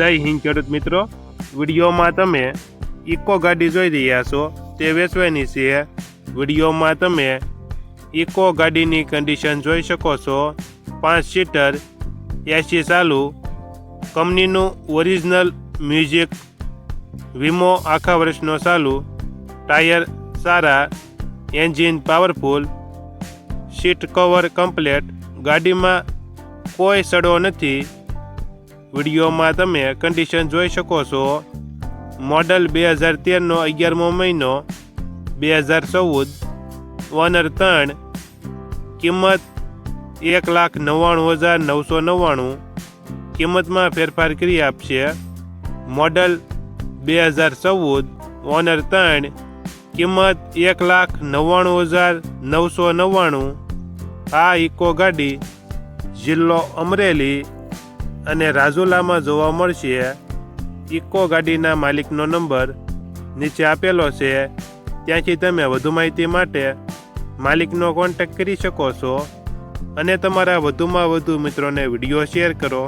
જય હિન્દ ખેડૂત મિત્રો, વિડીયોમાં તમે ઇકો ગાડી જોઈ રહ્યા છો તે વેચવાની છે। વિડીયોમાં તમે ઇકો ગાડીની કન્ડિશન જોઈ શકો છો। 5 સીટર AC ચાલુ, કંપનીનું ઓરિજિનલ મ્યુઝિક, વીમો આખા વર્ષનો ચાલુ, ટાયર સારા, engine powerful, seat cover complete, ગાડીમાં કોઈ સડો નથી। વિડીયોમાં તમે કન્ડિશન જોઈ શકો છો। મોડલ 2013નો 11મો મહિનો 2014, ઓનર 3, કિંમત 1,99,999, કિંમતમાં ફેરફાર કરી આપશે। મોડલ 2014, ઓનર 3, કિંમત 1,99,999। આ ઇકો ગાડી જિલ્લો અમરેલી અને રાજુલામાં જોવા મળશે। ઇકો ગાડીના માલિકનો નંબર નીચે આપેલો છે, ત્યાંથી તમે વધુ માહિતી માટે માલિકનો કોન્ટેક્ટ કરી શકો છો અને તમારા વધુમાં વધુ મિત્રોને વિડીયો શેર કરો।